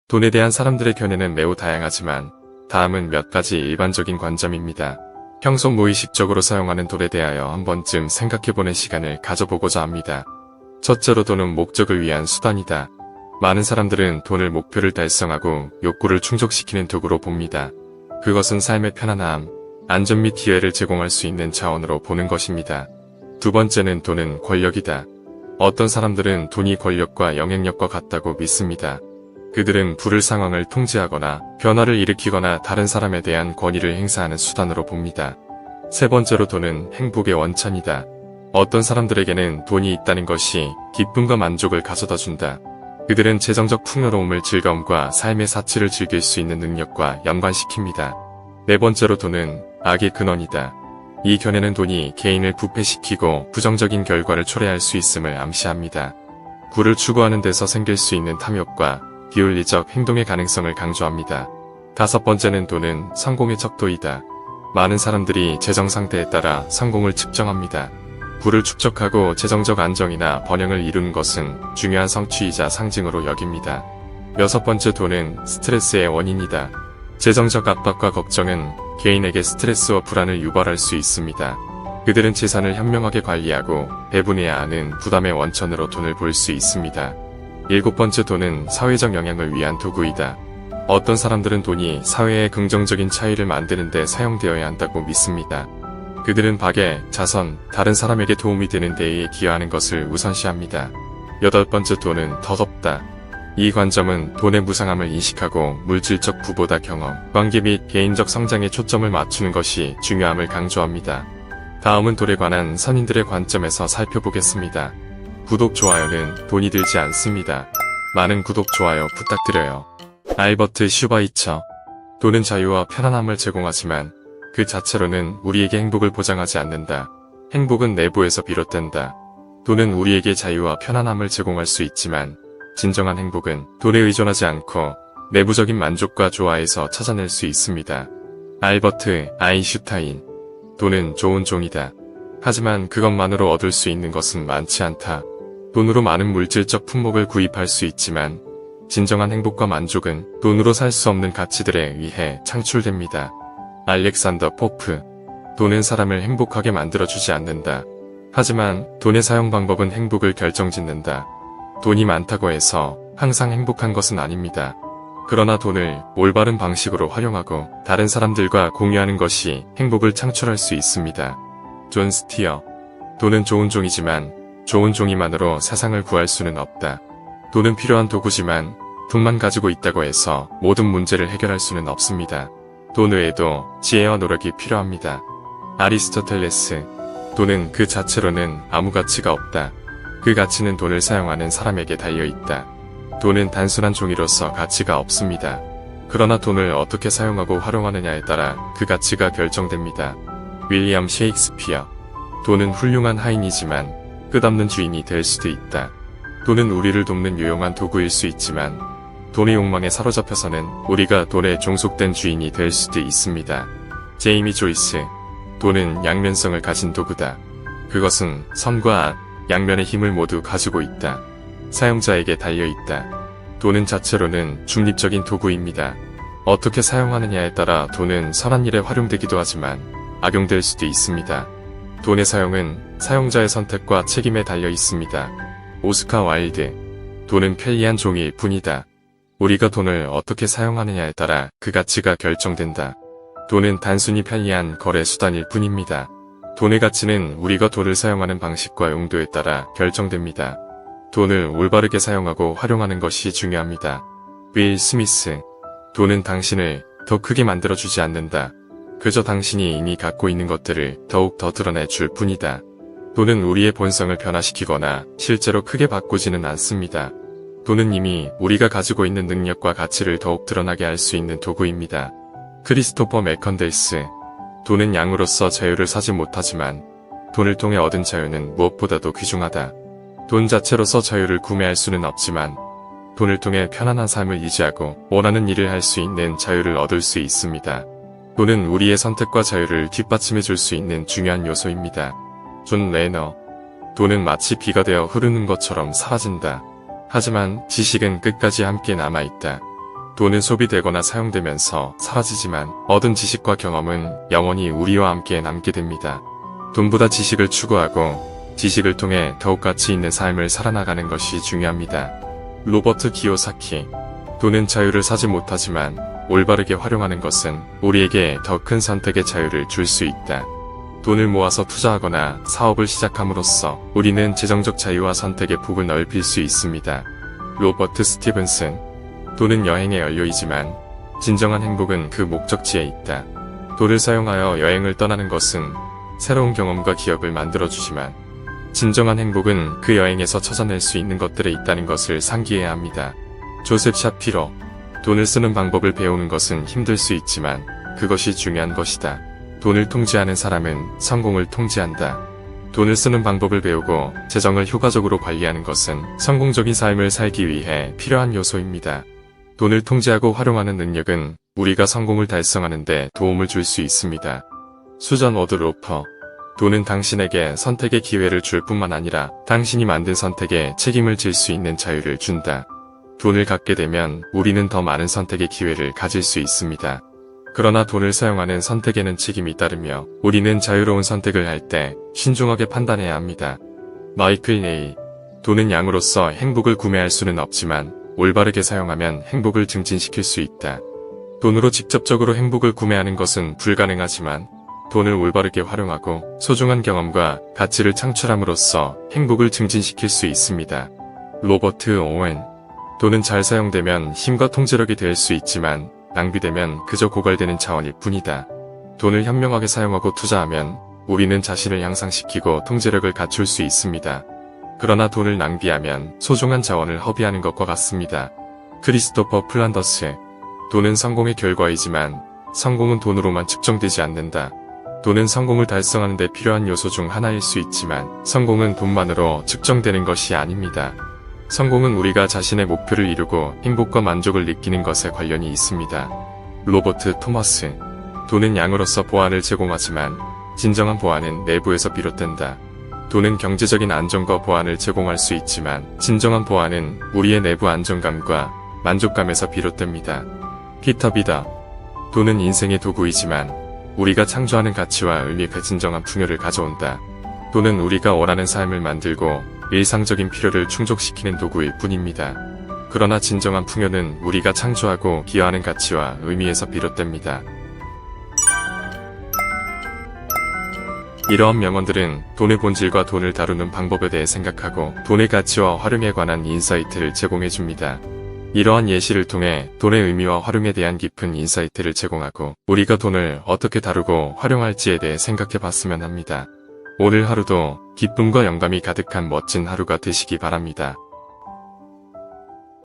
돈에 대한 사람들의 견해는 매우 다양하지만 다음은 몇 가지 일반적인 관점입니다. 평소 무의식적으로 사용하는 돈에 대하여 한 번쯤 생각해보는 시간을 가져보고자 합니다. 첫째로 돈은 목적을 위한 수단이다. 많은 사람들은 돈을 목표를 달성하고 욕구를 충족시키는 도구로 봅니다. 그것은 삶의 편안함, 안전 및 기회를 제공할 수 있는 자원으로 보는 것입니다. 두 번째는 돈은 권력이다. 어떤 사람들은 돈이 권력과 영향력과 같다고 믿습니다. 그들은 부를 상황을 통제하거나 변화를 일으키거나 다른 사람에 대한 권위를 행사하는 수단으로 봅니다. 세 번째로 돈은 행복의 원천이다. 어떤 사람들에게는 돈이 있다는 것이 기쁨과 만족을 가져다 준다. 그들은 재정적 풍요로움을 즐거움과 삶의 사치를 즐길 수 있는 능력과 연관시킵니다. 네 번째로 돈은 악의 근원이다. 이 견해는 돈이 개인을 부패시키고 부정적인 결과를 초래할 수 있음을 암시합니다. 부를 추구하는 데서 생길 수 있는 탐욕과 비윤리적 행동의 가능성을 강조합니다. 다섯 번째는 돈은 성공의 척도이다. 많은 사람들이 재정 상태에 따라 성공을 측정합니다. 부를 축적하고 재정적 안정이나 번영을 이루는 것은 중요한 성취이자 상징으로 여깁니다. 여섯 번째 돈은 스트레스의 원인이다. 재정적 압박과 걱정은 개인에게 스트레스와 불안을 유발할 수 있습니다. 그들은 재산을 현명하게 관리하고 배분해야 하는 부담의 원천으로 돈을 볼 수 있습니다. 일곱 번째 돈은 사회적 영향을 위한 도구이다. 어떤 사람들은 돈이 사회에 긍정적인 차이를 만드는 데 사용되어야 한다고 믿습니다. 그들은 박애, 자선, 다른 사람에게 도움이 되는 데에 기여하는 것을 우선시합니다. 여덟 번째 돈은 덧없다. 이 관점은 돈의 무상함을 인식하고 물질적 부보다 경험, 관계 및 개인적 성장에 초점을 맞추는 것이 중요함을 강조합니다. 다음은 돈에 관한 선인들의 관점에서 살펴보겠습니다. 구독, 좋아요는 돈이 들지 않습니다. 많은 구독, 좋아요 부탁드려요. 알버트 슈바이처. 돈은 자유와 편안함을 제공하지만 그 자체로는 우리에게 행복을 보장하지 않는다. 행복은 내부에서 비롯된다. 돈은 우리에게 자유와 편안함을 제공할 수 있지만 진정한 행복은 돈에 의존하지 않고 내부적인 만족과 조화에서 찾아낼 수 있습니다. 알버트 아인슈타인. 돈은 좋은 종이다. 하지만 그것만으로 얻을 수 있는 것은 많지 않다. 돈으로 많은 물질적 품목을 구입할 수 있지만 진정한 행복과 만족은 돈으로 살 수 없는 가치들에 의해 창출됩니다. 알렉산더 포프. 돈은 사람을 행복하게 만들어주지 않는다. 하지만 돈의 사용 방법은 행복을 결정짓는다. 돈이 많다고 해서 항상 행복한 것은 아닙니다. 그러나 돈을 올바른 방식으로 활용하고 다른 사람들과 공유하는 것이 행복을 창출할 수 있습니다. 존 스티어. 돈은 좋은 종이지만 좋은 종이만으로 세상을 구할 수는 없다. 돈은 필요한 도구지만 돈만 가지고 있다고 해서 모든 문제를 해결할 수는 없습니다. 돈 외에도 지혜와 노력이 필요합니다. 아리스토텔레스. 돈은 그 자체로는 아무 가치가 없다. 그 가치는 돈을 사용하는 사람에게 달려있다. 돈은 단순한 종이로서 가치가 없습니다. 그러나 돈을 어떻게 사용하고 활용하느냐에 따라 그 가치가 결정됩니다. 윌리엄 셰익스피어. 돈은 훌륭한 하인이지만 끝없는 주인이 될 수도 있다. 돈은 우리를 돕는 유용한 도구일 수 있지만 돈의 욕망에 사로잡혀서는 우리가 돈에 종속된 주인이 될 수도 있습니다. 제이미 조이스. 돈은 양면성을 가진 도구다. 그것은 선과 악, 양면의 힘을 모두 가지고 있다. 사용자에게 달려있다. 돈은 자체로는 중립적인 도구입니다. 어떻게 사용하느냐에 따라 돈은 선한 일에 활용되기도 하지만 악용될 수도 있습니다. 돈의 사용은 사용자의 선택과 책임에 달려 있습니다. 오스카 와일드. 돈은 편리한 종이일 뿐이다. 우리가 돈을 어떻게 사용하느냐에 따라 그 가치가 결정된다. 돈은 단순히 편리한 거래 수단일 뿐입니다. 돈의 가치는 우리가 돈을 사용하는 방식과 용도에 따라 결정됩니다. 돈을 올바르게 사용하고 활용하는 것이 중요합니다. 윌 스미스. 돈은 당신을 더 크게 만들어주지 않는다. 그저 당신이 이미 갖고 있는 것들을 더욱 더 드러내줄 뿐이다. 돈은 우리의 본성을 변화시키거나 실제로 크게 바꾸지는 않습니다. 돈은 이미 우리가 가지고 있는 능력과 가치를 더욱 드러나게 할 수 있는 도구입니다. 크리스토퍼 맥컨델스. 돈은 양으로서 자유를 사지 못하지만 돈을 통해 얻은 자유는 무엇보다도 귀중하다. 돈 자체로서 자유를 구매할 수는 없지만 돈을 통해 편안한 삶을 유지하고 원하는 일을 할 수 있는 자유를 얻을 수 있습니다. 돈은 우리의 선택과 자유를 뒷받침해 줄 수 있는 중요한 요소입니다. 존 레너. 돈은 마치 비가 되어 흐르는 것처럼 사라진다. 하지만 지식은 끝까지 함께 남아있다. 돈은 소비되거나 사용되면서 사라지지만 얻은 지식과 경험은 영원히 우리와 함께 남게 됩니다. 돈보다 지식을 추구하고 지식을 통해 더욱 가치 있는 삶을 살아나가는 것이 중요합니다. 로버트 기요사키. 돈은 자유를 사지 못하지만 올바르게 활용하는 것은 우리에게 더 큰 선택의 자유를 줄 수 있다. 돈을 모아서 투자하거나 사업을 시작함으로써 우리는 재정적 자유와 선택의 폭을 넓힐 수 있습니다. 로버트 스티븐슨. 돈은 여행의 연료이지만 진정한 행복은 그 목적지에 있다. 돈을 사용하여 여행을 떠나는 것은 새로운 경험과 기억을 만들어주지만 진정한 행복은 그 여행에서 찾아낼 수 있는 것들에 있다는 것을 상기해야 합니다. 조셉 샤피로. 돈을 쓰는 방법을 배우는 것은 힘들 수 있지만 그것이 중요한 것이다. 돈을 통제하는 사람은 성공을 통제한다. 돈을 쓰는 방법을 배우고 재정을 효과적으로 관리하는 것은 성공적인 삶을 살기 위해 필요한 요소입니다. 돈을 통제하고 활용하는 능력은 우리가 성공을 달성하는 데 도움을 줄 수 있습니다. 수전 워드로퍼. 돈은 당신에게 선택의 기회를 줄 뿐만 아니라 당신이 만든 선택에 책임을 질 수 있는 자유를 준다. 돈을 갖게 되면 우리는 더 많은 선택의 기회를 가질 수 있습니다. 그러나 돈을 사용하는 선택에는 책임이 따르며 우리는 자유로운 선택을 할 때 신중하게 판단해야 합니다. 마이클 레이. 돈은 양으로서 행복을 구매할 수는 없지만 올바르게 사용하면 행복을 증진시킬 수 있다. 돈으로 직접적으로 행복을 구매하는 것은 불가능하지만 돈을 올바르게 활용하고 소중한 경험과 가치를 창출함으로써 행복을 증진시킬 수 있습니다. 로버트 오웬. 돈은 잘 사용되면 힘과 통제력이 될 수 있지만 낭비되면 그저 고갈되는 차원일 뿐이다. 돈을 현명하게 사용하고 투자하면 우리는 자신을 향상시키고 통제력을 갖출 수 있습니다. 그러나 돈을 낭비하면 소중한 자원을 허비하는 것과 같습니다. 크리스토퍼 플란더스. 돈은 성공의 결과이지만 성공은 돈으로만 측정되지 않는다. 돈은 성공을 달성하는 데 필요한 요소 중 하나일 수 있지만 성공은 돈만으로 측정되는 것이 아닙니다. 성공은 우리가 자신의 목표를 이루고 행복과 만족을 느끼는 것에 관련이 있습니다. 로버트 토머스. 돈은 양으로서 보안을 제공하지만 진정한 보안은 내부에서 비롯된다. 돈은 경제적인 안정과 보안을 제공할 수 있지만 진정한 보안은 우리의 내부 안정감과 만족감에서 비롯됩니다. 피터 비더. 돈은 인생의 도구이지만 우리가 창조하는 가치와 의미가 진정한 풍요를 가져온다. 돈은 우리가 원하는 삶을 만들고 일상적인 필요를 충족시키는 도구일 뿐입니다. 그러나 진정한 풍요는 우리가 창조하고 기여하는 가치와 의미에서 비롯됩니다. 이러한 명언들은 돈의 본질과 돈을 다루는 방법에 대해 생각하고 돈의 가치와 활용에 관한 인사이트를 제공해줍니다. 이러한 예시를 통해 돈의 의미와 활용에 대한 깊은 인사이트를 제공하고 우리가 돈을 어떻게 다루고 활용할지에 대해 생각해봤으면 합니다. 오늘 하루도 기쁨과 영감이 가득한 멋진 하루가 되시기 바랍니다.